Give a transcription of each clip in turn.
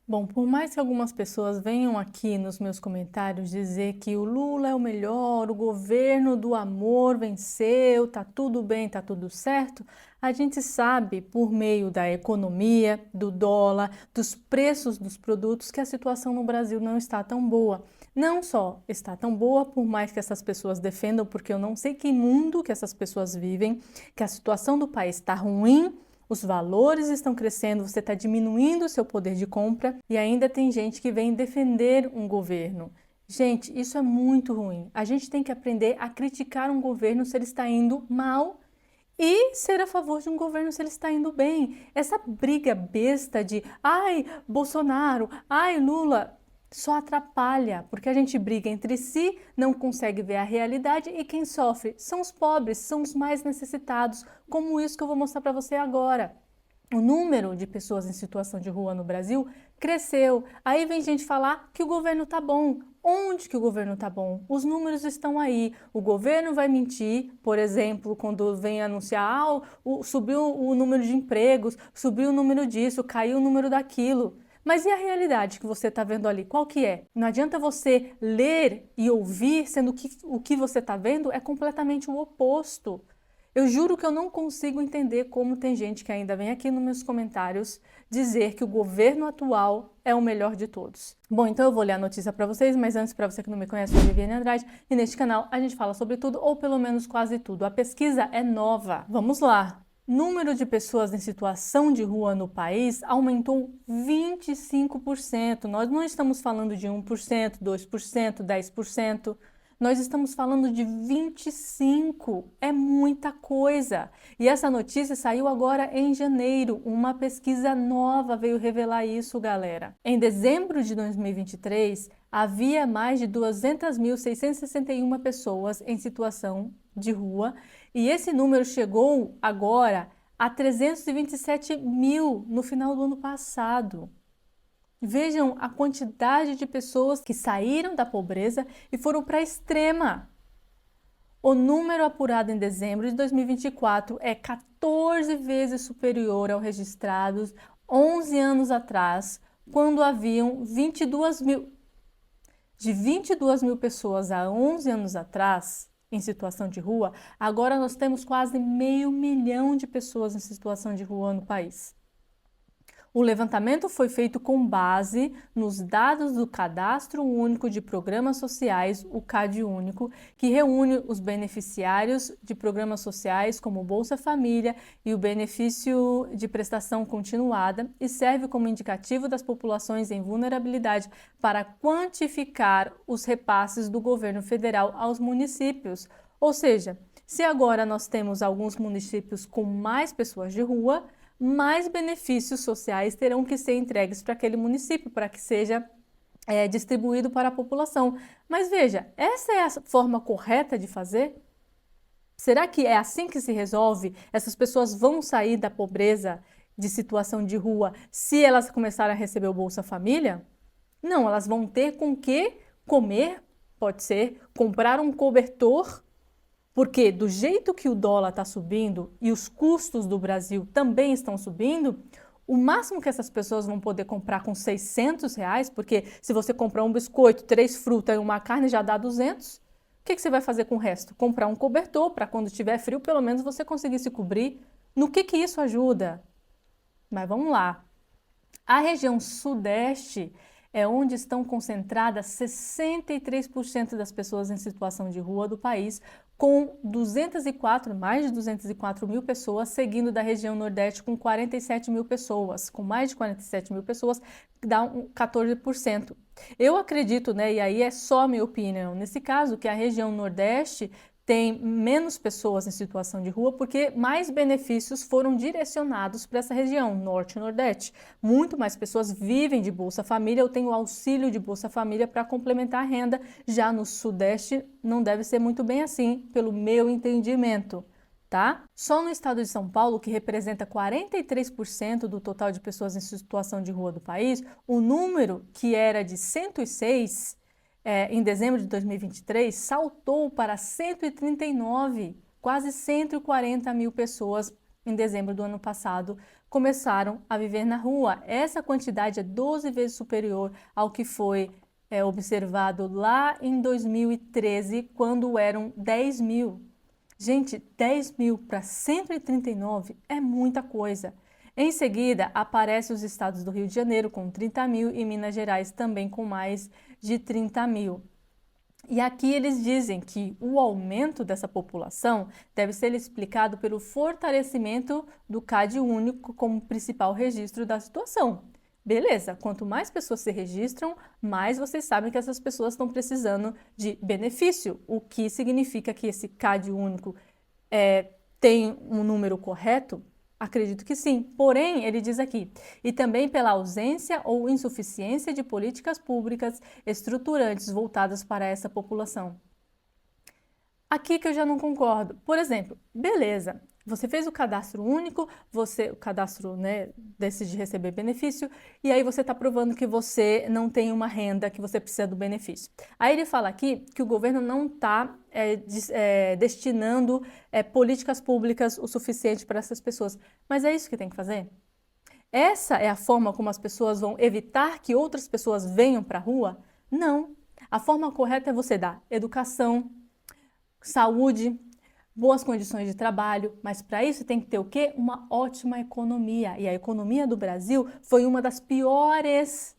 Bom, por mais que algumas pessoas venham aqui nos meus comentários dizer que o Lula é o melhor, o governo do amor venceu, tá tudo bem, tá tudo certo, a gente sabe por meio da economia, do dólar, dos preços dos produtos que a situação no Brasil não está tão boa. Não só está tão boa, por mais que essas pessoas defendam, porque eu não sei que mundo que essas pessoas vivem, que a situação do país está ruim. Os valores estão crescendo, você está diminuindo o seu poder de compra e ainda tem gente que vem defender um governo. Gente, isso é muito ruim. A gente tem que aprender a criticar um governo se ele está indo mal e ser a favor de um governo se ele está indo bem. Essa briga besta de ai, Bolsonaro, ai, Lula, só atrapalha, porque a gente briga entre si, não consegue ver a realidade e quem sofre são os pobres, são os mais necessitados, como isso que eu vou mostrar para você agora. O número de pessoas em situação de rua no Brasil cresceu. Aí vem gente falar que o governo tá bom. Onde que o governo tá bom? Os números estão aí. O governo vai mentir, por exemplo, quando vem anunciar, subiu o número de empregos, subiu o número disso, caiu o número daquilo. Mas e a realidade que você está vendo ali? Qual que é? Não adianta você ler e ouvir, sendo que o que você está vendo é completamente o oposto. Eu juro que eu não consigo entender como tem gente que ainda vem aqui nos meus comentários dizer que o governo atual é o melhor de todos. Bom, então eu vou ler a notícia para vocês, mas antes, para você que não me conhece, eu sou Viviane Andrade e neste canal a gente fala sobre tudo, ou pelo menos quase tudo. A pesquisa é nova. Vamos lá! Número de pessoas em situação de rua no país aumentou 25%. Nós não estamos falando de 1%, 2%, 10%. Nós estamos falando de 25%, é muita coisa. E essa notícia saiu agora em janeiro, uma pesquisa nova veio revelar isso, galera. Em dezembro de 2023, havia mais de 200.661 pessoas em situação de rua e esse número chegou agora a 327 mil no final do ano passado. Vejam a quantidade de pessoas que saíram da pobreza e foram para a extrema. O número apurado em dezembro de 2024 é 14 vezes superior ao registrado 11 anos atrás, quando haviam 22 mil. De 22 mil pessoas há 11 anos atrás, em situação de rua, agora nós temos quase 500.000 de pessoas em situação de rua no país. O levantamento foi feito com base nos dados do Cadastro Único de Programas Sociais, o CadÚnico, que reúne os beneficiários de programas sociais como o Bolsa Família e o benefício de prestação continuada e serve como indicativo das populações em vulnerabilidade para quantificar os repasses do governo federal aos municípios. Ou seja, se agora nós temos alguns municípios com mais pessoas de rua, mais benefícios sociais terão que ser entregues para aquele município, para que seja distribuído para a população. Mas veja, essa é a forma correta de fazer? Será que é assim que se resolve? Essas pessoas vão sair da pobreza, de situação de rua, se elas começarem a receber o Bolsa Família? Não, elas vão ter com que comer, pode ser, comprar um cobertor. Porque do jeito que o dólar está subindo e os custos do Brasil também estão subindo, o máximo que essas pessoas vão poder comprar com R$ 600, porque se você comprar um biscoito, 3 frutas e uma carne já dá 200, o que você vai fazer com o resto? Comprar um cobertor para quando tiver frio, pelo menos você conseguir se cobrir. No que isso ajuda? Mas vamos lá. A região sudeste é onde estão concentradas 63% das pessoas em situação de rua do país, com mais de 204 mil pessoas, seguindo da região nordeste com 47 mil pessoas. Com mais de 47 mil pessoas, dá 14%. Eu acredito, né, e aí é só a minha opinião, nesse caso, que a região nordeste tem menos pessoas em situação de rua porque mais benefícios foram direcionados para essa região, norte e nordeste. Muito mais pessoas vivem de Bolsa Família, eu tenho auxílio de Bolsa Família para complementar a renda. Já no sudeste não deve ser muito bem assim, pelo meu entendimento. Tá? Só no estado de São Paulo, que representa 43% do total de pessoas em situação de rua do país, o número que era de 106 em dezembro de 2023, saltou para 139, quase 140 mil pessoas em dezembro do ano passado, começaram a viver na rua. Essa quantidade é 12 vezes superior ao que foi observado lá em 2013, quando eram 10 mil. Gente, 10 mil para 139 é muita coisa. Em seguida, aparecem os estados do Rio de Janeiro com 30 mil e Minas Gerais também com mais de 30 mil. E aqui eles dizem que o aumento dessa população deve ser explicado pelo fortalecimento do CAD único como principal registro da situação. Beleza, quanto mais pessoas se registram, mais vocês sabem que essas pessoas estão precisando de benefício, o que significa que esse CAD único tem um número correto? Acredito que sim, porém, ele diz aqui, e também pela ausência ou insuficiência de políticas públicas estruturantes voltadas para essa população. Aqui que eu já não concordo. Por exemplo, beleza, você fez o cadastro único, o cadastro, né, decide receber benefício, e aí você está provando que você não tem uma renda, que você precisa do benefício. Aí ele fala aqui que o governo não está destinando políticas públicas o suficiente para essas pessoas. Mas é isso que tem que fazer? Essa é a forma como as pessoas vão evitar que outras pessoas venham para a rua? Não. A forma correta é você dar educação, saúde, boas condições de trabalho, mas para isso tem que ter o quê? Uma ótima economia. E a economia do Brasil foi uma das piores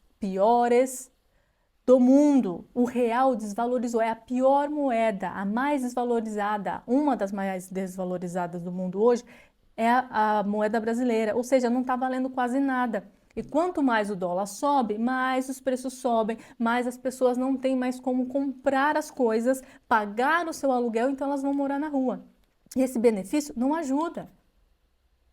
do mundo. O real desvalorizou, é a pior moeda, a mais desvalorizada, uma das mais desvalorizadas do mundo hoje é a moeda brasileira, ou seja, não está valendo quase nada. E quanto mais o dólar sobe, mais os preços sobem, mais as pessoas não têm mais como comprar as coisas, pagar o seu aluguel, então elas vão morar na rua. E esse benefício não ajuda.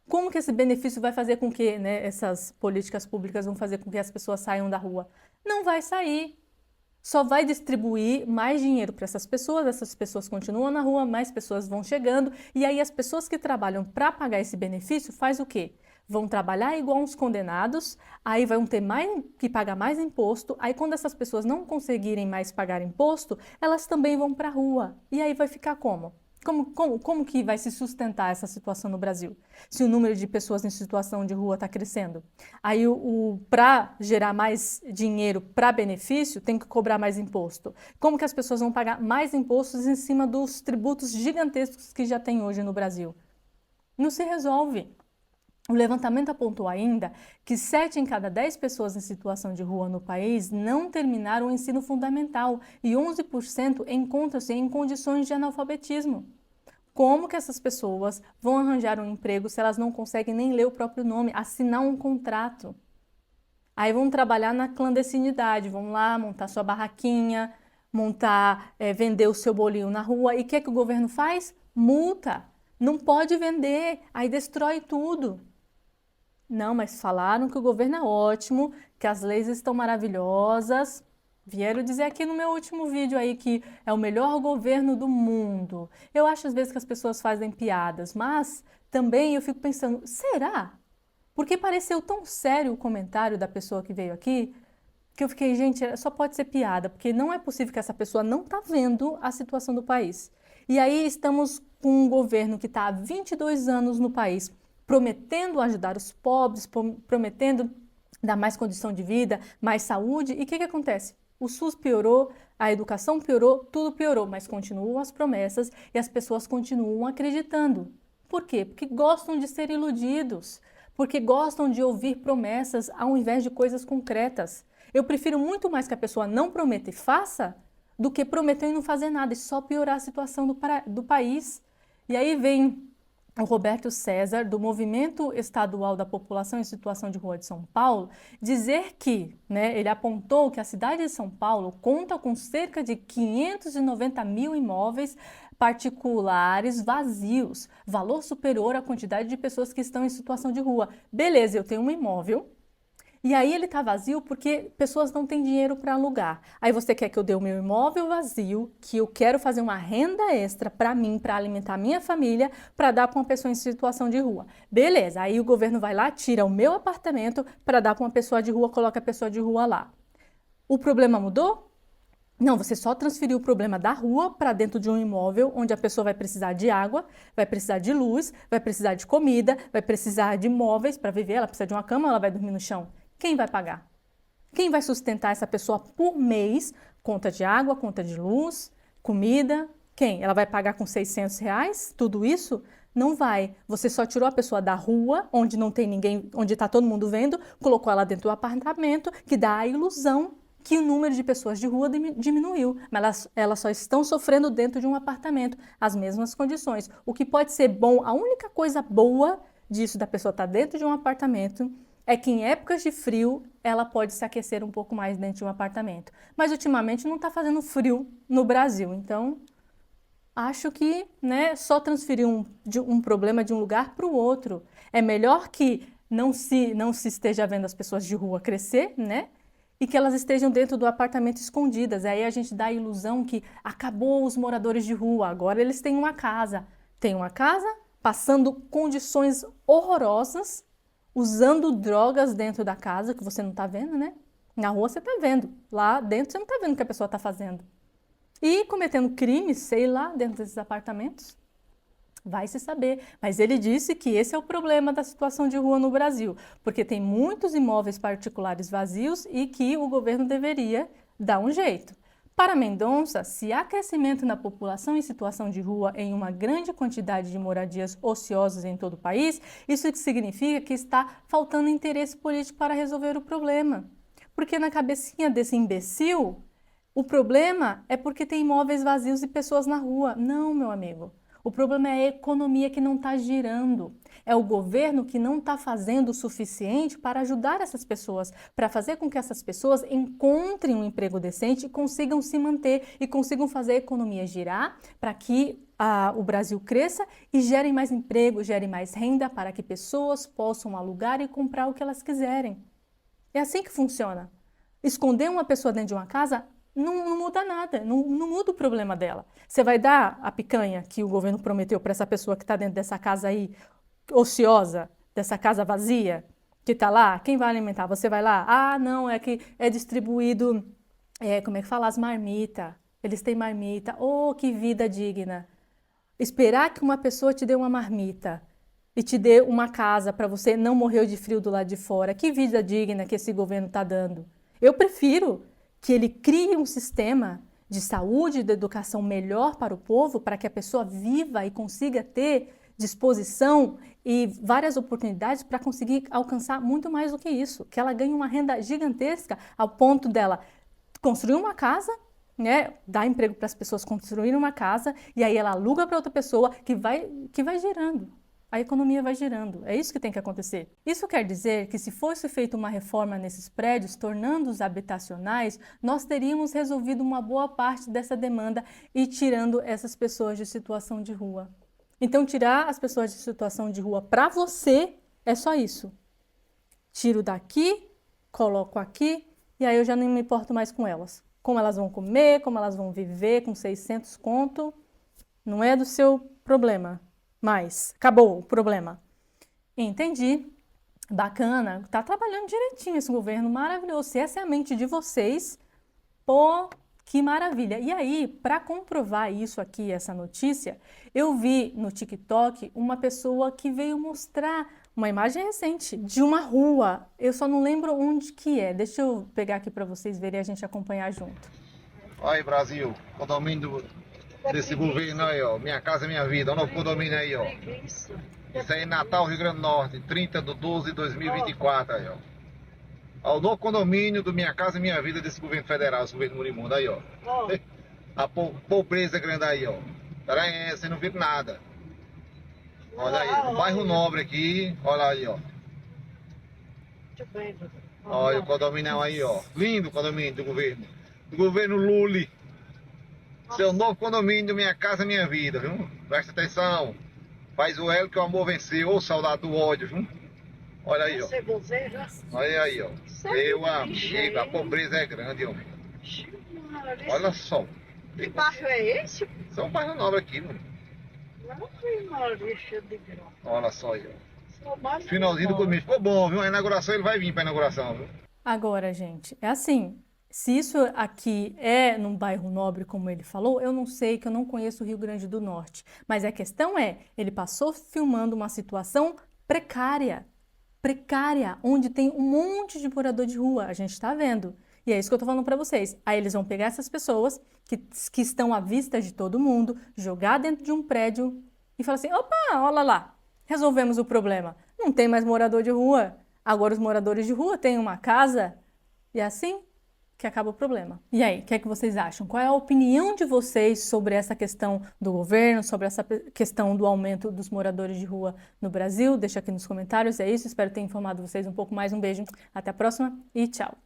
Como que esse benefício vai fazer com que, né, essas políticas públicas vão fazer com que as pessoas saiam da rua? Não vai sair. Só vai distribuir mais dinheiro para essas pessoas continuam na rua, mais pessoas vão chegando, e aí as pessoas que trabalham para pagar esse benefício faz o quê? Vão trabalhar igual uns condenados, aí vão ter que pagar mais imposto, aí quando essas pessoas não conseguirem mais pagar imposto, elas também vão para a rua. E aí vai ficar como? Como que vai se sustentar essa situação no Brasil? Se o número de pessoas em situação de rua está crescendo. Aí, para gerar mais dinheiro para benefício, tem que cobrar mais imposto. Como que as pessoas vão pagar mais impostos em cima dos tributos gigantescos que já tem hoje no Brasil? Não se resolve. O levantamento apontou ainda que 7 em cada 10 pessoas em situação de rua no país não terminaram o ensino fundamental e 11% encontram-se em condições de analfabetismo. Como que essas pessoas vão arranjar um emprego se elas não conseguem nem ler o próprio nome, assinar um contrato? Aí vão trabalhar na clandestinidade, vão lá montar sua barraquinha, vender o seu bolinho na rua. E o que é que o governo faz? Multa. Não pode vender, aí destrói tudo. Não, mas falaram que o governo é ótimo, que as leis estão maravilhosas. Vieram dizer aqui no meu último vídeo aí que é o melhor governo do mundo. Eu acho às vezes que as pessoas fazem piadas, mas também eu fico pensando, será? Porque pareceu tão sério o comentário da pessoa que veio aqui, que eu fiquei, gente, só pode ser piada, porque não é possível que essa pessoa não está vendo a situação do país. E aí estamos com um governo que está há 22 anos no país, prometendo ajudar os pobres, prometendo dar mais condição de vida, mais saúde. E o que acontece? O SUS piorou, a educação piorou, tudo piorou, mas continuam as promessas e as pessoas continuam acreditando. Por quê? Porque gostam de ser iludidos, porque gostam de ouvir promessas ao invés de coisas concretas. Eu prefiro muito mais que a pessoa não prometa e faça, do que prometer e não fazer nada e só piorar a situação do país. E aí vem o Roberto César, do Movimento Estadual da População em Situação de Rua de São Paulo, dizer que, né, ele apontou que a cidade de São Paulo conta com cerca de 590 mil imóveis particulares vazios, valor superior à quantidade de pessoas que estão em situação de rua. Beleza, eu tenho um imóvel, e aí ele está vazio porque pessoas não têm dinheiro para alugar. Aí você quer que eu dê o meu imóvel vazio, que eu quero fazer uma renda extra para mim, para alimentar minha família, para dar para uma pessoa em situação de rua. Beleza, aí o governo vai lá, tira o meu apartamento para dar para uma pessoa de rua, coloca a pessoa de rua lá. O problema mudou? Não, você só transferiu o problema da rua para dentro de um imóvel onde a pessoa vai precisar de água, vai precisar de luz, vai precisar de comida, vai precisar de móveis para viver, ela precisa de uma cama, ela vai dormir no chão. Quem vai pagar? Quem vai sustentar essa pessoa por mês? Conta de água, conta de luz, comida. Quem? Ela vai pagar com R$ 600? Tudo isso? Não vai. Você só tirou a pessoa da rua, onde não tem ninguém, onde está todo mundo vendo, colocou ela dentro do apartamento, que dá a ilusão que o número de pessoas de rua diminuiu, mas elas só estão sofrendo dentro de um apartamento, as mesmas condições. O que pode ser bom, a única coisa boa disso da pessoa estar dentro de um apartamento é que em épocas de frio ela pode se aquecer um pouco mais dentro de um apartamento. Mas ultimamente não está fazendo frio no Brasil, então acho que, né, só transferir um problema de um lugar para o outro. É melhor que não se esteja vendo as pessoas de rua crescer, né? E que elas estejam dentro do apartamento escondidas. Aí a gente dá a ilusão que acabou os moradores de rua, agora eles têm uma casa. Tem uma casa, passando condições horrorosas, usando drogas dentro da casa, que você não está vendo, né? Na rua você está vendo, lá dentro você não está vendo o que a pessoa está fazendo. E cometendo crimes, sei lá, dentro desses apartamentos. Vai se saber, mas ele disse que esse é o problema da situação de rua no Brasil, porque tem muitos imóveis particulares vazios e que o governo deveria dar um jeito. Para Mendonça, se há crescimento na população em situação de rua em uma grande quantidade de moradias ociosas em todo o país, isso significa que está faltando interesse político para resolver o problema. Porque na cabecinha desse imbecil, o problema é porque tem imóveis vazios e pessoas na rua. Não, meu amigo. O problema é a economia que não está girando. É o governo que não está fazendo o suficiente para ajudar essas pessoas, para fazer com que essas pessoas encontrem um emprego decente e consigam se manter e consigam fazer a economia girar para que o Brasil cresça e gere mais emprego, gere mais renda para que pessoas possam alugar e comprar o que elas quiserem. É assim que funciona. Esconder uma pessoa dentro de uma casa não muda nada, não muda o problema dela. Você vai dar a picanha que o governo prometeu para essa pessoa que está dentro dessa casa aí, ociosa, dessa casa vazia, que está lá? Quem vai alimentar? Você vai lá? Ah, não, é que é distribuído, como é que fala? As marmitas. Eles têm marmita. Oh, que vida digna. Esperar que uma pessoa te dê uma marmita e te dê uma casa para você não morrer de frio do lado de fora. Que vida digna que esse governo está dando. Eu prefiro que ele crie um sistema de saúde e de educação melhor para o povo, para que a pessoa viva e consiga ter disposição e várias oportunidades para conseguir alcançar muito mais do que isso, que ela ganhe uma renda gigantesca ao ponto dela construir uma casa, né, dar emprego para as pessoas construírem uma casa e aí ela aluga para outra pessoa que vai girando. A economia vai girando. É isso que tem que acontecer. Isso quer dizer que se fosse feita uma reforma nesses prédios, tornando-os habitacionais, nós teríamos resolvido uma boa parte dessa demanda e tirando essas pessoas de situação de rua. Então, tirar as pessoas de situação de rua para você é só isso. Tiro daqui, coloco aqui e aí eu já não me importo mais com elas. Como elas vão comer, como elas vão viver com 600 conto, não é do seu problema. Mas acabou o problema. Entendi. Bacana. Tá trabalhando direitinho esse governo, maravilhoso. Se essa é a mente de vocês, pô, que maravilha. E aí, para comprovar isso aqui, essa notícia, eu vi no TikTok uma pessoa que veio mostrar uma imagem recente de uma rua. Eu só não lembro onde que é. Deixa eu pegar aqui para vocês verem e a gente acompanhar junto. Aí, Brasil, condomínio desse governo aí, ó. Minha Casa Minha Vida, o novo condomínio aí, ó. Isso aí em Natal, Rio Grande do Norte, 30/12/2024 aí, ó. Ó, o novo condomínio do Minha Casa Minha Vida desse governo federal, esse governo moribundo aí, ó. A pobreza grande aí, ó. Peraí, você não viu nada. Olha aí, no bairro Nobre aqui, olha aí, ó. Olha o condomínio aí, ó. Lindo o condomínio do governo. Do governo Lula. Seu novo condomínio, Minha Casa Minha Vida, viu? Presta atenção. Faz o L que o amor venceu, ou saudade do ódio, viu? Olha aí, ó. Olha aí, ó. Meu amigo, a pobreza é grande, ó. Olha só. Que bairro é esse? São bairro nobre aqui, mano. Não fui Maurício de Grão. Olha só aí, ó. Finalzinho do começo. Ficou bom, viu? A inauguração, ele vai vir pra inauguração, viu? Agora, gente, é assim, Se isso aqui é num bairro nobre, como ele falou, eu não sei, que eu não conheço o Rio Grande do Norte. Mas a questão é, ele passou filmando uma situação precária, onde tem um monte de morador de rua, a gente está vendo. E é isso que eu tô falando para vocês. Aí eles vão pegar essas pessoas que estão à vista de todo mundo, jogar dentro de um prédio e falar assim, opa, olha lá, resolvemos o problema. Não tem mais morador de rua. Agora os moradores de rua têm uma casa e é assim que acaba o problema. E aí, o que é que vocês acham? Qual é a opinião de vocês sobre essa questão do governo, sobre essa questão do aumento dos moradores de rua no Brasil? Deixa aqui nos comentários. É isso, espero ter informado vocês um pouco mais. Um beijo, até a próxima e tchau!